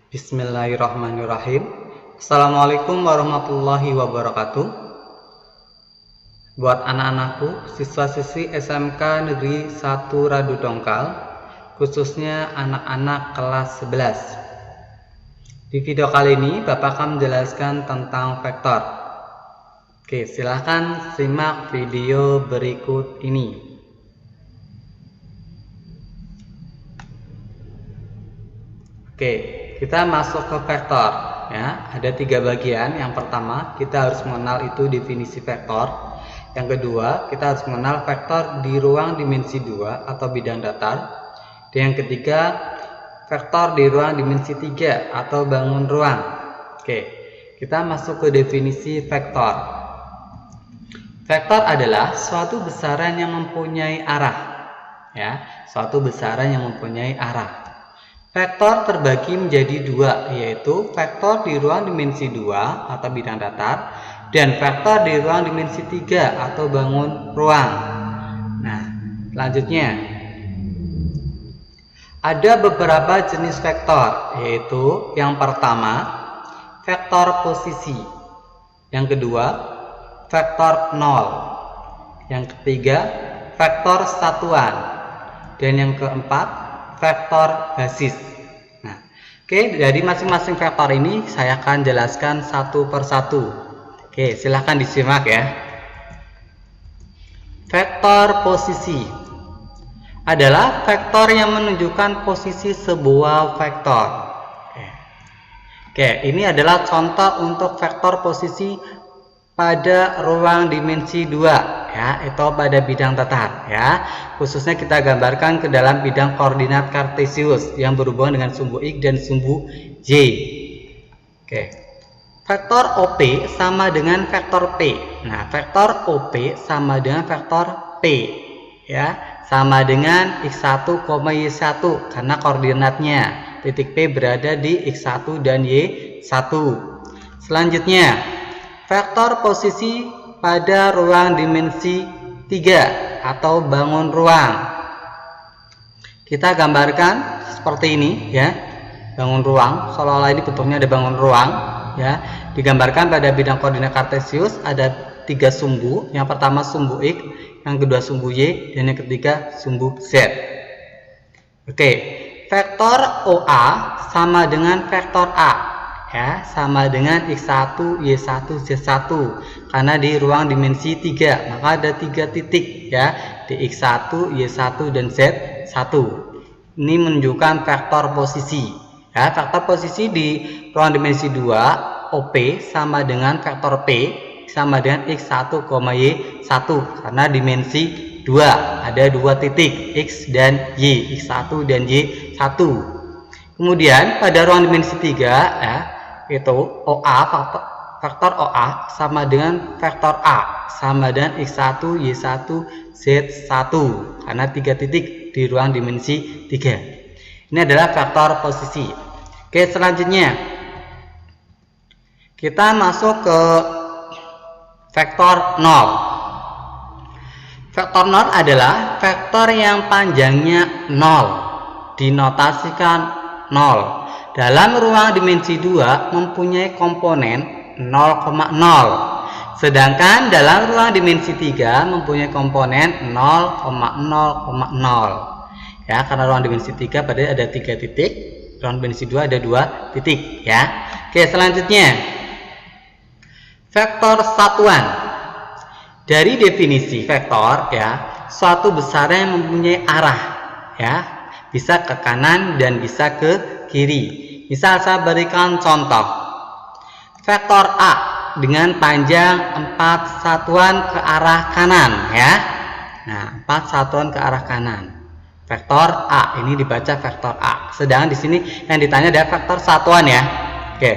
Bismillahirrahmanirrahim. Assalamualaikum warahmatullahi wabarakatuh. Buat anak-anakku, siswa-siswi SMK Negeri 1 Radu Dongkal, khususnya anak-anak kelas 11. Di video kali ini Bapak akan menjelaskan tentang vektor. Oke, silahkan simak video berikut ini. Oke, kita masuk ke vektor ya. Ada 3 bagian. Yang pertama, kita harus mengenal itu definisi vektor. Yang kedua, kita harus mengenal vektor di ruang dimensi 2 atau bidang datar. Dan yang ketiga, vektor di ruang dimensi 3 atau bangun ruang. Oke, kita masuk ke definisi vektor. Vektor adalah suatu besaran yang mempunyai arah ya, suatu besaran yang mempunyai arah. Vektor terbagi menjadi 2, yaitu vektor di ruang dimensi 2 atau bidang datar dan vektor di ruang dimensi 3 atau bangun ruang. Nah, selanjutnya ada beberapa jenis vektor, yaitu yang pertama vektor posisi, yang kedua vektor 0, yang ketiga vektor satuan, dan yang keempat vektor basis. Nah, oke, dari masing-masing vektor ini saya akan jelaskan satu persatu. Oke, silahkan disimak ya. Vektor posisi adalah vektor yang menunjukkan posisi sebuah vektor. Oke, ini adalah contoh untuk vektor posisi pada ruang dimensi 2 ya, itu pada bidang datar ya. Khususnya kita gambarkan ke dalam bidang koordinat kartesius yang berhubungan dengan sumbu X dan sumbu Y. Oke. Vektor OP sama dengan vektor P. Nah, vektor OP sama dengan vektor P ya, sama dengan X1, Y1 karena koordinatnya titik P berada di X1 dan Y1. Selanjutnya, vektor posisi pada ruang dimensi 3 atau bangun ruang. Kita gambarkan seperti ini ya. Bangun ruang, seolah-olah ini bentuknya ada bangun ruang ya. Digambarkan pada bidang koordinat kartesius ada 3 sumbu. Yang pertama sumbu X, yang kedua sumbu Y, dan yang ketiga sumbu Z. Oke, vektor OA sama dengan vektor A ya, sama dengan X1, Y1, Z1 karena di ruang dimensi 3 maka ada 3 titik ya, di X1, Y1 dan Z1. Ini menunjukkan vektor posisi ya. Vektor posisi di ruang dimensi 2 OP sama dengan vektor P sama dengan X1, Y1 karena dimensi 2 ada 2 titik X dan Y, X1 dan Y1. Kemudian pada ruang dimensi 3 ya, itu OA, vektor OA sama dengan vektor A sama dengan X1, Y1, Z1 karena 3 titik di ruang dimensi 3. Ini adalah vektor posisi. Oke, selanjutnya kita masuk ke vektor 0. Vektor 0 adalah vektor yang panjangnya 0, dinotasikan 0. Dalam ruang dimensi 2 mempunyai komponen 0,0. Sedangkan dalam ruang dimensi 3 mempunyai komponen 0,0,0. Ya, karena ruang dimensi 3 pada ada 3 titik, ruang dimensi 2 ada 2 titik ya. Oke, selanjutnya vektor satuan. Dari definisi vektor ya, suatu besaran yang mempunyai arah ya, bisa ke kanan dan bisa ke kiri. Misal saya berikan contoh. Vektor A dengan panjang 4 satuan ke arah kanan ya. Nah, 4 satuan ke arah kanan. Vektor A ini dibaca vektor A. Sedangkan di sini yang ditanya adalah vektor satuan ya. Oke.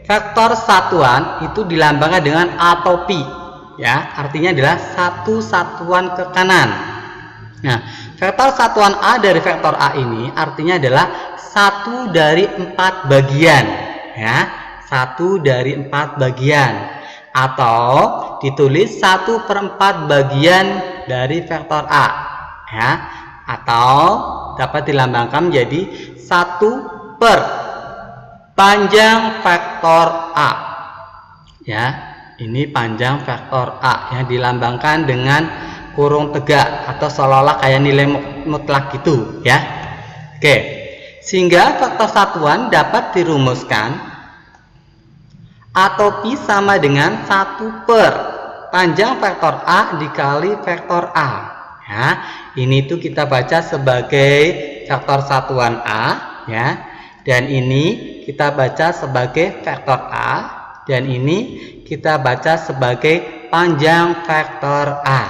Vektor satuan itu dilambangkan dengan A atau pi ya. Artinya adalah 1 satuan ke kanan. Nah, vektor satuan A dari vektor A ini artinya adalah 1 dari 4 bagian ya, 1 dari 4 bagian atau ditulis 1/4 bagian dari vektor A ya, atau dapat dilambangkan menjadi 1/4 panjang vektor A. Ya, ini panjang vektor A yang dilambangkan dengan kurung tegak atau seolah-olah kayak nilai mutlak gitu ya. Oke. Sehingga vektor satuan dapat dirumuskan atau pi sama dengan 1 per panjang vektor A dikali vektor A. Ya, ini tuh kita baca sebagai vektor satuan A ya. Dan ini kita baca sebagai vektor A, dan ini kita baca sebagai panjang vektor A.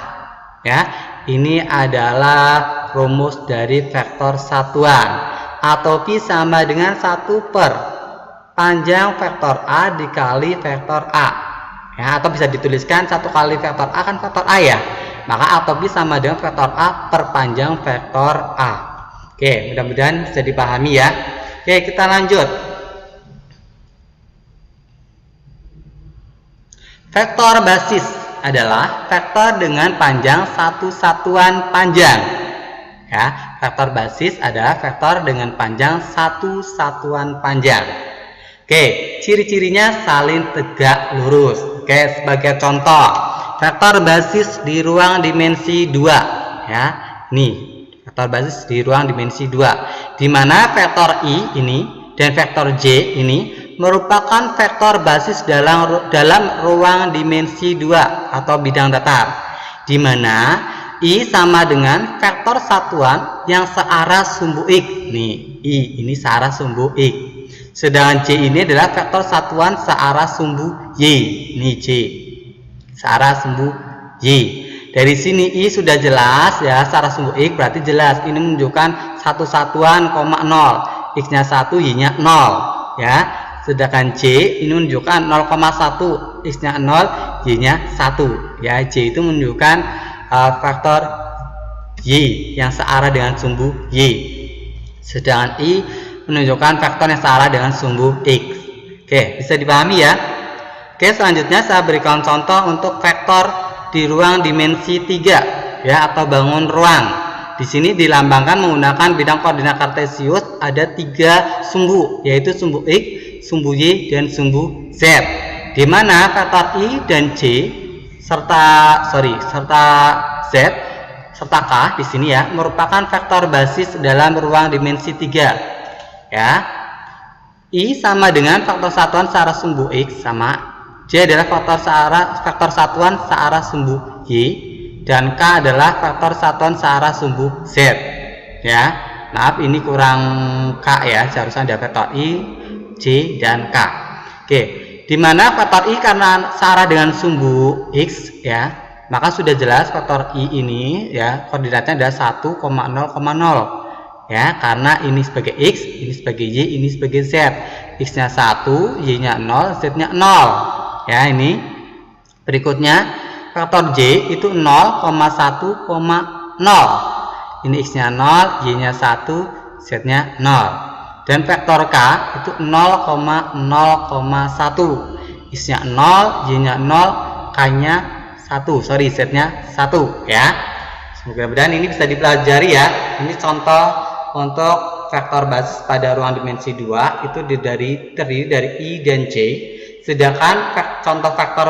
Ya, ini adalah rumus dari vektor satuan, atau pi sama dengan 1 per panjang vektor A dikali vektor A. Ya, atau bisa dituliskan 1 kali vektor A kan vektor A ya. Maka atau pi sama dengan vektor A per panjang vektor A. Oke, mudah-mudahan bisa dipahami ya. Oke, kita lanjut. Vektor basis adalah vektor dengan panjang satu satuan panjang. Ya, vektor basis adalah vektor dengan panjang satu satuan panjang. Oke, ciri-cirinya saling tegak lurus. Oke, sebagai contoh, vektor basis di ruang dimensi 2. Ya, nih. Vektor basis di ruang dimensi 2, di mana vektor I ini dan vektor J ini merupakan vektor basis dalam ruang dimensi 2 atau bidang datar, di mana I sama dengan vektor satuan yang searah sumbu X. Nih, I ini searah sumbu X. Sedangkan J ini adalah vektor satuan searah sumbu Y. Ini J searah sumbu Y. Dari sini I sudah jelas ya, searah sumbu X berarti jelas ini menunjukkan satu satuan, 0, X-nya 1, Y-nya 0 ya. Sedangkan J ini menunjukkan 0,1, X-nya 0, Y-nya 1 ya. J itu menunjukkan vektor Y yang searah dengan sumbu Y. Sedangkan I menunjukkan vektor yang searah dengan sumbu X. Oke, bisa dipahami ya. Oke, selanjutnya saya berikan contoh untuk vektor di ruang dimensi 3 ya, atau bangun ruang. Di sini dilambangkan menggunakan bidang koordinat kartesius, ada 3 sumbu, yaitu sumbu X, sumbu Y, dan sumbu Z. Di mana vektor I dan J serta Z serta K di sini ya merupakan vektor basis dalam ruang dimensi 3. Ya. I sama dengan vektor satuan searah sumbu X sama J adalah vektor satuan searah sumbu Y, dan K adalah vektor satuan searah sumbu Z. Ya, maaf ini kurang K ya, seharusnya ada vektor I, J, dan K. Oke, di mana vektor I karena searah dengan sumbu X ya, maka sudah jelas vektor I ini ya koordinatnya adalah 1,0,0 ya, karena ini sebagai X, ini sebagai Y, ini sebagai Z. X-nya 1, Y-nya 0, Z-nya 0. Ya, ini berikutnya vektor J itu 0,1,0. Ini X-nya 0, Y-nya 1, Z-nya 0. Dan vektor K itu 0,0,1. X-nya 0, Y-nya 0, K-nya 1. Sorry, Z-nya 1 ya. Mudah-mudahan ini bisa dipelajari ya. Ini contoh untuk vektor basis pada ruang dimensi 2 itu terdiri dari I dan J. Sedangkan contoh vektor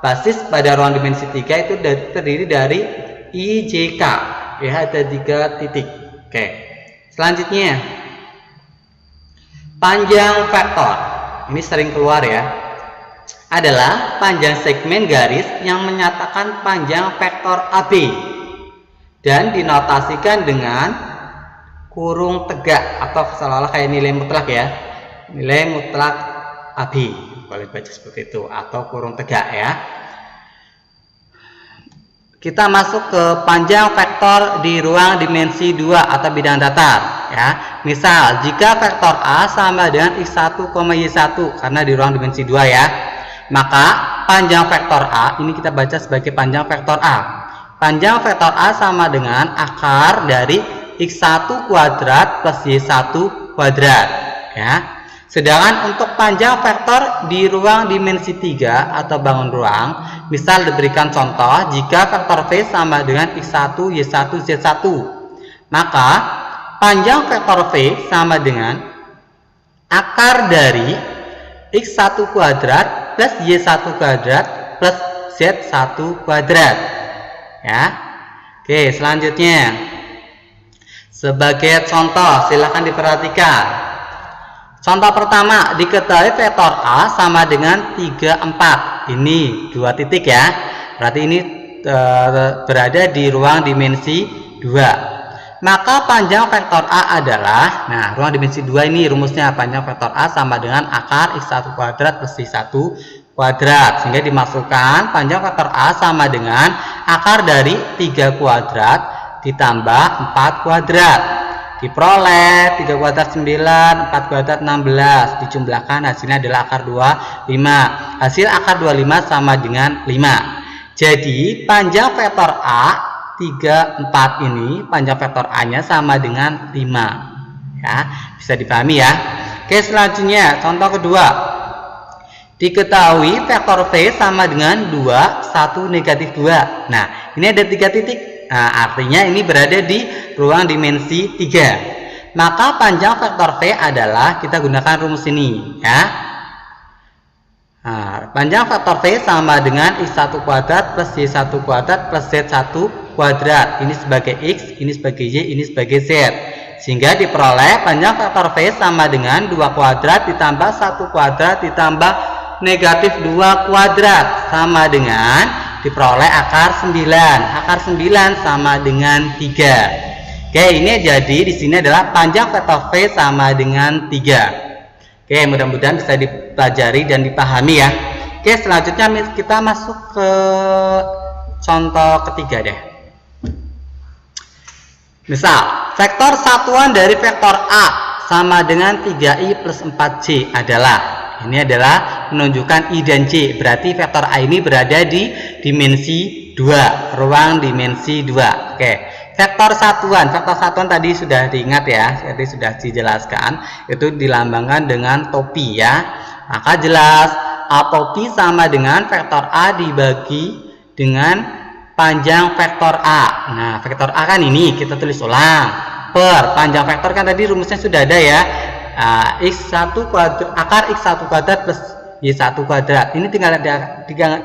basis pada ruang dimensi 3 itu terdiri dari I, J, K. Ya, ada 3 titik. Oke. Selanjutnya, panjang vektor. Ini sering keluar ya. Adalah panjang segmen garis yang menyatakan panjang vektor AB dan dinotasikan dengan kurung tegak atau seolah-olah kayak nilai mutlak ya. Nilai mutlak AB. Boleh baca seperti itu, atau kurung tegak ya. Kita masuk ke panjang vektor di ruang dimensi 2 atau bidang datar ya. Misal jika vektor A sama dengan X1, Y1 karena di ruang dimensi 2 ya, maka panjang vektor A ini kita baca sebagai panjang vektor A. Panjang vektor A sama dengan akar dari X1 kuadrat plus Y1 kuadrat ya. Sedangkan untuk panjang vektor di ruang dimensi 3 atau bangun ruang, misal diberikan contoh jika vektor V sama dengan X1, Y1, Z1, maka panjang vektor V sama dengan akar dari X1 kuadrat plus Y1 kuadrat plus Z1 kuadrat. Ya. Oke, selanjutnya sebagai contoh silakan diperhatikan. Contoh pertama, diketahui vektor A sama dengan 3, 4. Ini 2 titik ya. Berarti ini berada di ruang dimensi 2. Maka panjang vektor A adalah, nah ruang dimensi 2 ini rumusnya panjang vektor A sama dengan akar X1 kuadrat plus Y1 kuadrat. Sehingga dimasukkan panjang vektor A sama dengan akar dari 3 kuadrat ditambah 4 kuadrat. Diperoleh 3 kuadrat 9, 4 kuadrat 16. Dijumlahkan hasilnya adalah akar 25. Hasil akar 25 sama dengan 5. Jadi panjang vektor A 3, 4 ini panjang vektor A-nya sama dengan 5. Ya, bisa dipahami ya. Oke, selanjutnya contoh kedua. Diketahui vektor V sama dengan 2, 1, negatif 2. Nah, ini ada 3 titik. Nah, artinya ini berada di ruang dimensi 3. Maka panjang vektor V adalah, kita gunakan rumus ini ya. Nah, panjang vektor V sama dengan X1 kuadrat plus Y1 kuadrat plus Z1 kuadrat. Ini sebagai X, ini sebagai Y, ini sebagai Z. Sehingga diperoleh panjang vektor V sama dengan 2 kuadrat ditambah 1 kuadrat ditambah negatif 2 kuadrat sama dengan diperoleh akar 9. Akar 9 sama dengan 3. Oke, ini jadi di sini adalah panjang vektor V sama dengan 3. Oke, mudah-mudahan bisa dipelajari dan dipahami ya. Oke, selanjutnya kita masuk ke contoh ketiga deh. Misal, vektor satuan dari vektor A sama dengan 3i plus 4j adalah, ini adalah menunjukkan I dan J. Berarti vektor A ini berada di dimensi 2, ruang dimensi 2. Oke, vektor satuan tadi sudah diingat ya, tadi sudah dijelaskan, itu dilambangkan dengan topi ya. Maka jelas A topi sama dengan vektor A dibagi dengan panjang vektor A. Nah, vektor A kan ini kita tulis ulang per panjang vektor kan tadi rumusnya sudah ada ya. X1 kuadrat akar X1 kuadrat plus Y1 kuadrat. Ini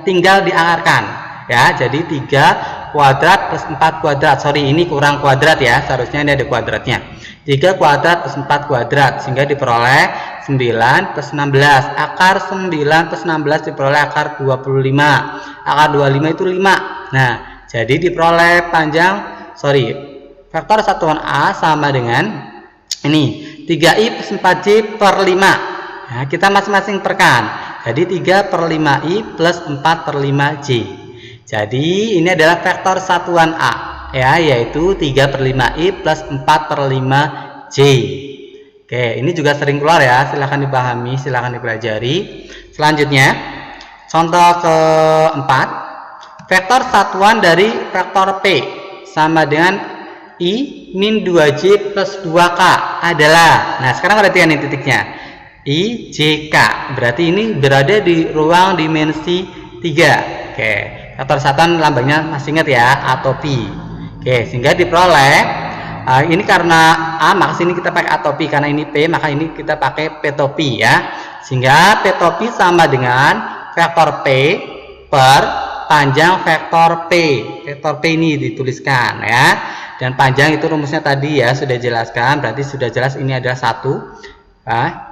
tinggal diakarkan ya. Jadi 3 kuadrat plus 4 kuadrat. Sorry, ini kurang kuadrat ya. Seharusnya ini ada kuadratnya. 3 kuadrat plus 4 kuadrat sehingga diperoleh 9 plus 16. Akar 9 plus 16 diperoleh akar 25. Akar 25 itu 5. Nah, jadi diperoleh vektor satuan A sama dengan ini 3i plus 4j per 5. Nah, kita masing-masing perkan. Jadi 3 per 5i plus 4 per 5j. Jadi ini adalah vektor satuan A ya, yaitu 3 per 5i plus 4 per 5j. Oke, ini juga sering keluar ya, silahkan dipahami, silahkan dipelajari. Selanjutnya contoh keempat, vektor satuan dari vektor P sama dengan I min 2J plus 2K adalah, nah sekarang perhatikan ini titiknya, I, J, K. Berarti ini berada di ruang dimensi 3. Oke, vektor satuan lambangnya masih ingat ya, A topi. Oke, sehingga diperoleh, ini karena A maka sini kita pakai A topi, karena ini P maka ini kita pakai P topi ya. Sehingga P topi sama dengan vektor P per panjang vektor P. Vektor P ini dituliskan ya. Dan panjang itu rumusnya tadi ya sudah jelaskan, berarti sudah jelas ini adalah 1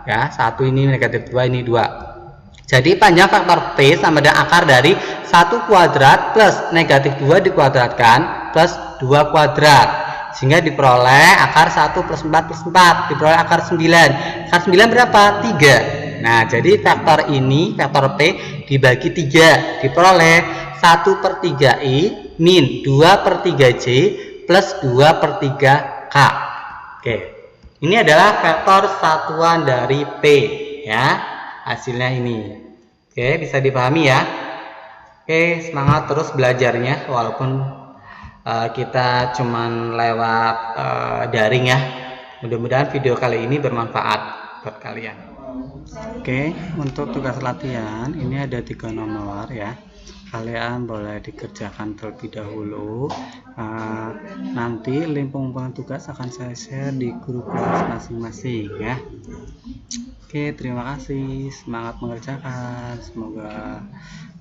ya, 1 ini negatif 2 ini 2. Jadi panjang vektor P sama dengan akar dari 1 kuadrat plus negatif 2 dikuadratkan plus 2 kuadrat sehingga diperoleh akar 1 plus 4 plus 4, diperoleh akar 9. Akar 9 berapa? 3. Nah, jadi vektor ini, vektor P dibagi 3 diperoleh 1 per 3i min 2 per 3j plus 2 per 3k. Oke, ini adalah vektor satuan dari P ya, hasilnya ini. Oke, bisa dipahami ya. Oke, semangat terus belajarnya walaupun kita cuman lewat daring ya. Mudah-mudahan video kali ini bermanfaat buat kalian. Oke, untuk tugas latihan ini ada 3 nomor ya. kalian boleh dikerjakan terlebih dahulu. Nanti link pengumpulan tugas akan saya share di grup kelas masing-masing ya. Oke, terima kasih, semangat mengerjakan, semoga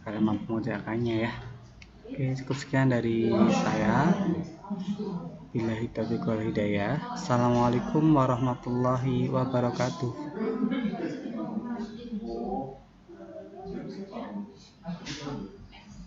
kalian mampu mengerjakannya ya. Oke, cukup sekian dari saya. Billahi taufiq wal hidayah. Assalamualaikum warahmatullahi wabarakatuh.